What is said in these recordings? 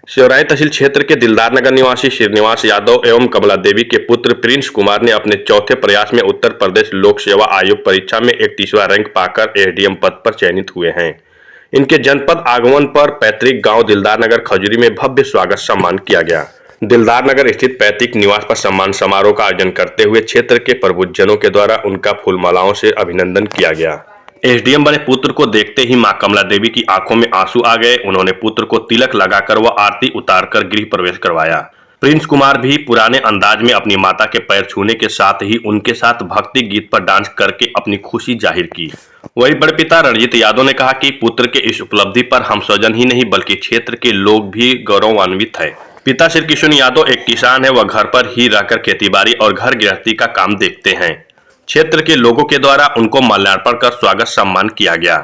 शिवराय तहसील क्षेत्र के दिलदार नगर निवासी श्रीनिवास यादव एवं कमला देवी के पुत्र प्रिंस कुमार ने अपने चौथे प्रयास में उत्तर प्रदेश लोक सेवा आयोग परीक्षा में 31वां रैंक पाकर एसडीएम पद पर चयनित हुए हैं। इनके जनपद आगमन पर पैतृक गांव दिलदार नगर खजूरी में भव्य स्वागत सम्मान किया गया। दिलदार नगर स्थित पैतृक निवास पर सम्मान समारोह का आयोजन करते हुए क्षेत्र के प्रबुद्धजनों के द्वारा उनका फूलमालाओं से अभिनंदन किया गया। एसडीएम बने पुत्र को देखते ही मां कमला देवी की आंखों में आंसू आ गए। उन्होंने पुत्र को तिलक लगाकर व आरती उतारकर गृह प्रवेश करवाया। प्रिंस कुमार भी पुराने अंदाज में अपनी माता के पैर छूने के साथ ही उनके साथ भक्ति गीत पर डांस करके अपनी खुशी जाहिर की। वही बड़े पिता रणजीत यादव ने कहा कि पुत्र के इस उपलब्धि पर हम स्वजन ही नहीं बल्कि क्षेत्र के लोग भी गौरवान्वित है। पिता श्री किशोर यादव एक किसान है, वह घर पर ही रहकर खेतीबाड़ी और घर गृहस्थी का काम देखते हैं। क्षेत्र के लोगों के द्वारा उनको माल्यार्पण कर स्वागत सम्मान किया गया।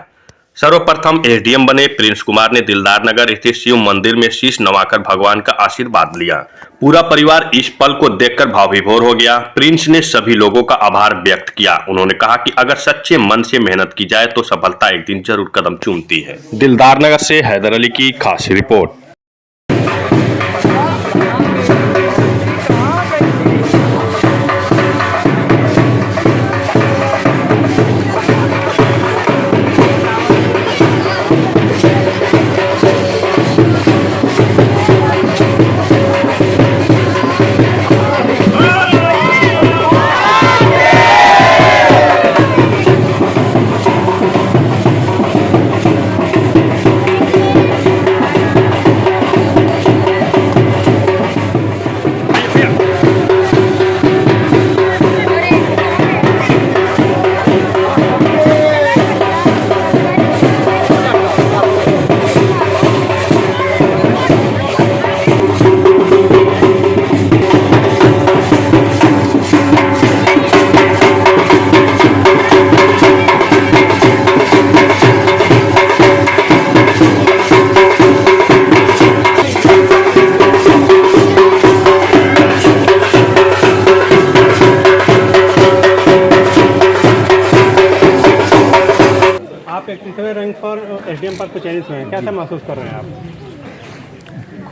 सर्वप्रथम एसडीएम बने प्रिंस कुमार ने दिलदार नगर स्थित शिव मंदिर में शीश नवाकर भगवान का आशीर्वाद लिया। पूरा परिवार इस पल को देखकर भावविभोर हो गया। प्रिंस ने सभी लोगों का आभार व्यक्त किया। उन्होंने कहा कि अगर सच्चे मन से मेहनत की जाए तो सफलता एक दिन जरूर कदम चूमती है। दिलदार नगर से हैदर अली की खास रिपोर्ट। आप 31वें रैंक पर एसडीएम पद पर चयनित हुए हैं, कैसा महसूस कर रहे हैं आप?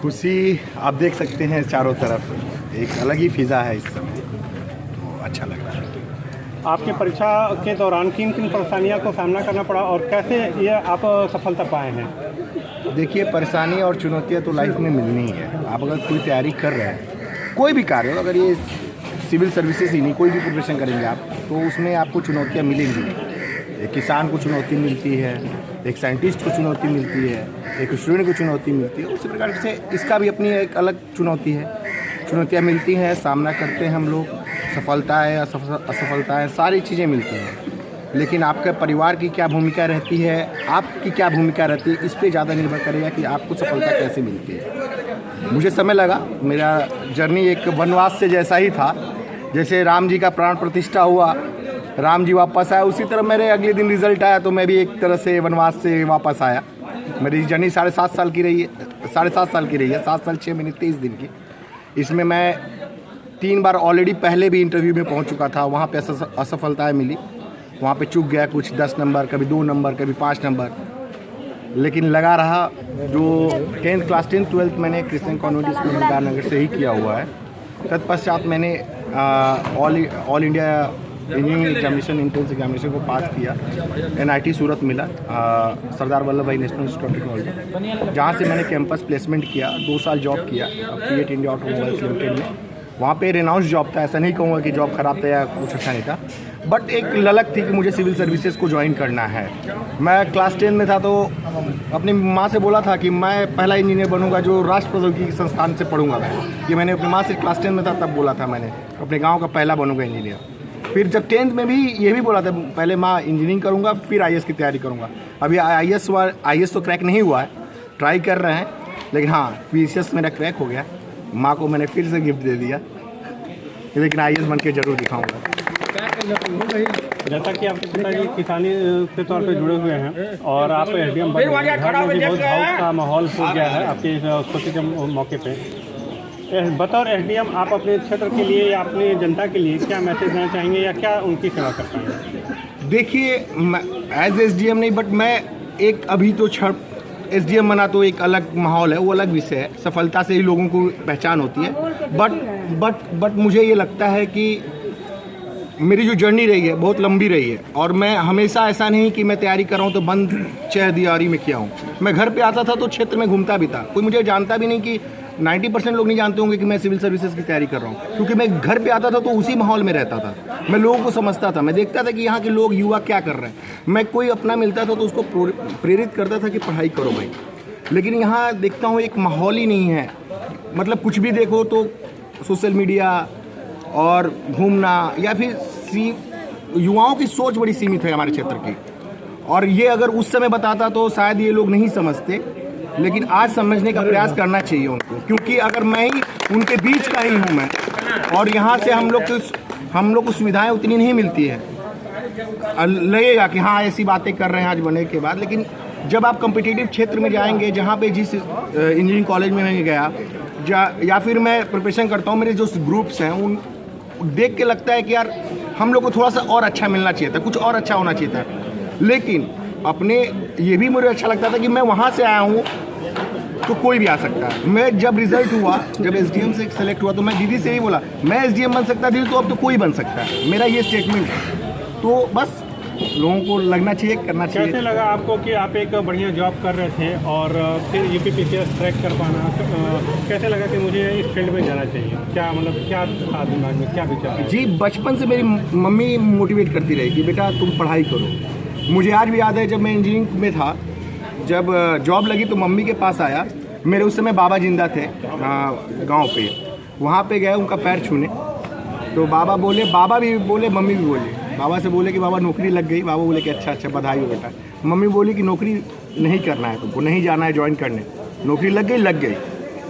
खुशी आप देख सकते हैं, चारों तरफ एक अलग ही फिज़ा है इस समय, अच्छा लग रहा है। आपके परीक्षा के दौरान किन किन परेशानियों को सामना करना पड़ा और कैसे ये आप सफलता पाए हैं? देखिए, परेशानी और चुनौतियाँ तो लाइफ में मिलनी ही है। आप अगर कोई तैयारी कर रहे हैं, कोई भी कार्य हो, अगर ये सिविल सर्विसेज ही नहीं कोई भी प्रोफेशन करेंगे आप, तो उसमें आपको चुनौतियाँ मिलेंगी। एक किसान को चुनौती मिलती है, एक साइंटिस्ट को चुनौती मिलती है, एक स्टूडेंट को चुनौती मिलती है। उसी प्रकार से इसका भी अपनी एक अलग चुनौती है। चुनौतियाँ मिलती हैं, सामना करते हैं हम लोग, सफलताएँ असफलताएँ सारी चीज़ें मिलती हैं। लेकिन आपके परिवार की क्या भूमिका रहती है, आपकी क्या भूमिका रहती है, इस पर ज़्यादा निर्भर करेगा कि आपको सफलता कैसे मिलती है। मुझे समय लगा, मेरा जर्नी एक वनवास से जैसा ही था। जैसे राम जी का प्राण प्रतिष्ठा हुआ, राम जी वापस आए, उसी तरह मेरे अगले दिन रिज़ल्ट आया, तो मैं भी एक तरह से वनवास से वापस आया। मेरी जर्नी 7.5 साल की रही है, 7.5 साल की रही है, 7 साल 6 महीने 23 दिन की। इसमें मैं 3 बार ऑलरेडी पहले भी इंटरव्यू में पहुंच चुका था। वहां पे असफलताएं मिली, वहां पे चूक गया, कुछ 10 नंबर, कभी 2 नंबर, कभी 5 नंबर, लेकिन लगा रहा। जो 10th क्लास 10th 12th मैंने क्रिश्चियन कॉन्वेंट स्कूल दिलदार नगर से ही किया हुआ है। तत्पश्चात मैंने all India engineering examination entrance examination को पास किया। NIT सूरत मिला, सरदार वल्लभ भाई नेशनल इंस्टीट्यूट ऑफ टेक्नोलॉजी, जहाँ से मैंने कैंपस प्लेसमेंट किया, 2 साल जॉब किया फिएट इंडिया ऑटोमोबाइल्स लिमिटेड में। वहाँ पे रेनाउंस जॉब था, ऐसा नहीं कहूँगा कि जॉब ख़राब था या कुछ अच्छा नहीं था, बट एक ललक थी कि मुझे सिविल सर्विसेज को ज्वाइन करना है। मैं क्लास 10 में था तो अपनी माँ से बोला था कि मैं पहला इंजीनियर बनूंगा जो राष्ट्र प्रौद्योगिकी संस्थान से पढ़ूंगा। ये मैंने अपनी माँ से क्लास 10 में था तब बोला था, मैंने अपने गाँव का पहला बनूंगा इंजीनियर। फिर जब 10th में भी ये भी बोला था, पहले मैं इंजीनियरिंग करूंगा फिर IAS की तैयारी करूंगा। अभी IAS तो क्रैक नहीं हुआ है, ट्राई कर रहे हैं, लेकिन हाँ PCS मेरा क्रैक हो गया। माँ को मैंने फिर से गिफ्ट दे दिया, लेकिन IAS बन के जरूर दिखाऊंगा। जैसा कि आपके पिताजी किसानी के तौर पे जुड़े हुए हैं और आप एसडीएम बने, घर में भी बहुत भावुक का माहौल हो गया है आपके खुशी के मौके पे। बतौर एसडीएम आप अपने क्षेत्र के लिए या अपनी जनता के लिए क्या मैसेज देना चाहेंगे या क्या उनकी सेवा कर पाएंगे? देखिए, एज SDM नहीं, बट मैं एक अभी तो एसडीएम बना तो एक अलग माहौल है, वो अलग विषय है, सफलता से ही लोगों को पहचान होती है। बट मुझे ये लगता है कि मेरी जो जर्नी रही है बहुत लंबी रही है, और मैं हमेशा ऐसा नहीं कि मैं तैयारी कर रहा हूँ तो बंद चह दियारी में किया हूँ। मैं घर पे आता था तो क्षेत्र में घूमता भी था, कोई मुझे जानता भी नहीं, कि 90% लोग नहीं जानते होंगे कि मैं सिविल सर्विसेज की तैयारी कर रहा हूँ, क्योंकि मैं घर पे आता था तो उसी माहौल में रहता था। मैं लोगों को समझता था, मैं देखता था कि यहाँ के लोग युवा क्या कर रहे हैं। मैं कोई अपना मिलता था तो उसको प्रेरित करता था कि पढ़ाई करो भाई। लेकिन यहाँ देखता हूँ एक माहौल ही नहीं है, मतलब कुछ भी देखो तो सोशल मीडिया और घूमना, या फिर युवाओं की सोच बड़ी सीमित है हमारे क्षेत्र की। और ये अगर उस समय बताता तो शायद ये लोग नहीं समझते, लेकिन आज समझने का प्रयास करना चाहिए उनको, क्योंकि अगर मैं ही उनके बीच का ही हूँ मैं, और यहाँ से हम लोग को सुविधाएं उतनी नहीं मिलती है। लगेगा कि हाँ ऐसी बातें कर रहे हैं आज बनने के बाद, लेकिन जब आप कॉम्पिटिटिव क्षेत्र में जाएंगे, जहाँ पे जिस इंजीनियरिंग कॉलेज में मैं गया या फिर मैं प्रिपरेशन करता हूँ, मेरे जो ग्रुप्स हैं उन देख के लगता है कि यार हम लोग को थोड़ा सा और अच्छा मिलना चाहिए था, कुछ और अच्छा होना चाहिए था। लेकिन अपने ये भी मुझे अच्छा लगता था कि मैं वहाँ से आया हूँ तो कोई भी आ सकता है। मैं जब रिजल्ट हुआ, जब एसडीएम से सेलेक्ट हुआ, तो मैं दीदी से ही बोला मैं एसडीएम बन सकता दीदी, तो अब तो कोई बन सकता है, मेरा ये स्टेटमेंट है। तो बस लोगों को लगना चाहिए, करना चाहिए। कैसे लगा आपको कि आप एक बढ़िया जॉब कर रहे थे और फिर यूपीपीसीएस ट्रैक कर पाना, कैसे लगा कि मुझे इस फील्ड में जाना चाहिए? क्या मतलब क्या था दिमाग में, क्या विचार? जी, बचपन से मेरी मम्मी मोटिवेट करती रही कि बेटा तुम पढ़ाई करो। मुझे आज भी याद है जब मैं इंजीनियरिंग में था, जब जॉब लगी तो मम्मी के पास आया। मेरे उस समय बाबा जिंदा थे गांव पे, वहाँ पे गए उनका पैर छूने, तो बाबा बोले, बाबा भी बोले मम्मी भी बोले, बाबा से बोले कि बाबा नौकरी लग गई। बाबा बोले कि अच्छा बधाई हो बेटा। मम्मी बोली कि नौकरी नहीं करना है तुमको, नहीं जाना है ज्वाइन करने। नौकरी लग गई।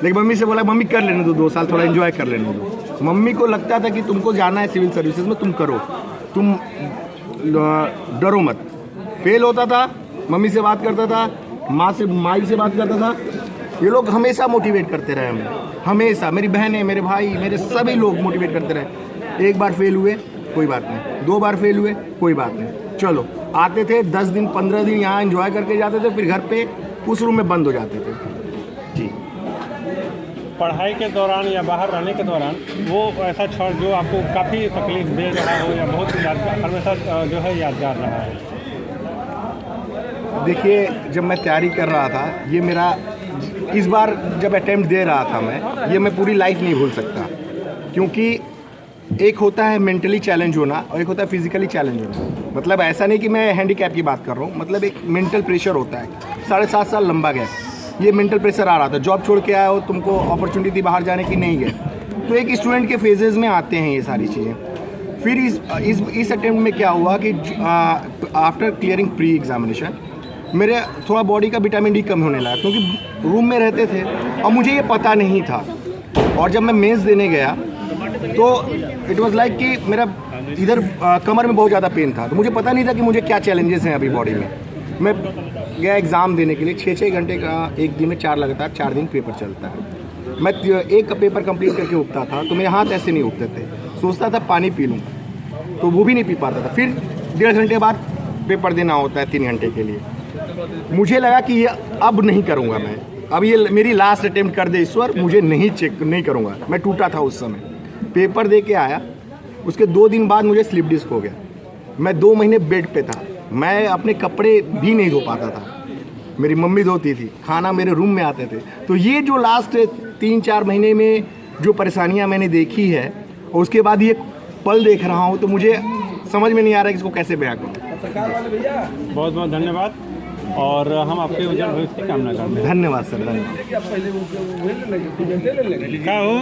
लेकिन मम्मी से बोला मम्मी कर लेने दो, 2 साल थोड़ा एंजॉय कर लेने दो। मम्मी को लगता था कि तुमको जाना है सिविल सर्विसेज में, तुम करो, तुम डरो मत। फेल होता था, मम्मी से बात करता था, माई से बात करता था। ये लोग हमेशा मोटिवेट करते रहे हमें, हमेशा। मेरी बहनें, मेरे भाई, मेरे सभी लोग मोटिवेट करते रहे। एक बार फेल हुए कोई बात नहीं, 2 बार फेल हुए कोई बात नहीं, चलो। आते थे 10 दिन 15 दिन यहाँ एंजॉय करके जाते थे, फिर घर पे उस रूम में बंद हो जाते थे। जी, पढ़ाई के दौरान या बाहर रहने के दौरान वो ऐसा क्षण जो आपको काफ़ी तकलीफ दे रहा हो या बहुत यादगार, हमेशा जो है यादगार रहा है? देखिए, जब मैं तैयारी कर रहा था, ये मेरा इस बार जब अटेम्प्ट दे रहा था मैं, ये मैं पूरी लाइफ नहीं भूल सकता। क्योंकि एक होता है मेंटली चैलेंज होना और एक होता है फिजिकली चैलेंज होना। मतलब ऐसा नहीं कि मैं हैंडीकैप की बात कर रहा हूँ, मतलब एक मेंटल प्रेशर होता है। 7.5 साल लंबा गया, ये मेंटल प्रेशर आ रहा था। जॉब छोड़ के आया हो, तुमको अपॉर्चुनिटी थी बाहर जाने की, नहीं गए, तो एक स्टूडेंट के फेजेज़ में आते हैं ये सारी चीज़ें। फिर इस अटेम्प्ट में क्या हुआ कि आफ्टर क्लियरिंग प्री एग्जामिनेशन मेरे थोड़ा बॉडी का विटामिन डी कम होने लगा, क्योंकि रूम में रहते थे और मुझे ये पता नहीं था। और जब मैं मेंस देने गया तो इट वाज लाइक कि मेरा इधर कमर में बहुत ज़्यादा पेन था, तो मुझे पता नहीं था कि मुझे क्या चैलेंजेस हैं अभी बॉडी में। मैं गया एग्ज़ाम देने के लिए, 6-6 घंटे का एक दिन में 4 लगातार 4 दिन पेपर चलता है। मैं एक पेपर कंप्लीट करके उठता था तो मेरे हाथ ऐसे नहीं उठते थे, सोचता था पानी पी लूँ, तो वो भी नहीं पी पाता था। फिर 1.5 घंटे बाद पेपर देना होता है 3 घंटे के लिए। मुझे लगा कि ये अब नहीं करूँगा मैं, अब ये मेरी लास्ट अटेम्प्ट कर दे ईश्वर, मुझे नहीं करूँगा। मैं टूटा था उस समय। पेपर दे के आया, उसके 2 दिन बाद मुझे स्लिप डिस्क हो गया। मैं 2 महीने बेड पे था, मैं अपने कपड़े भी नहीं धो पाता था, मेरी मम्मी धोती थी, खाना मेरे रूम में आते थे। तो ये जो लास्ट 3-4 महीने में जो परेशानियां मैंने देखी है और उसके बाद ये पल देख रहा हूँ, तो मुझे समझ में नहीं आ रहा कि इसको कैसे बयां करूँ। बहुत बहुत धन्यवाद, और हम आपके उज्जवल भविष्य की कामना करते हैं। धन्यवाद सर, धन्यवाद। क्या हो?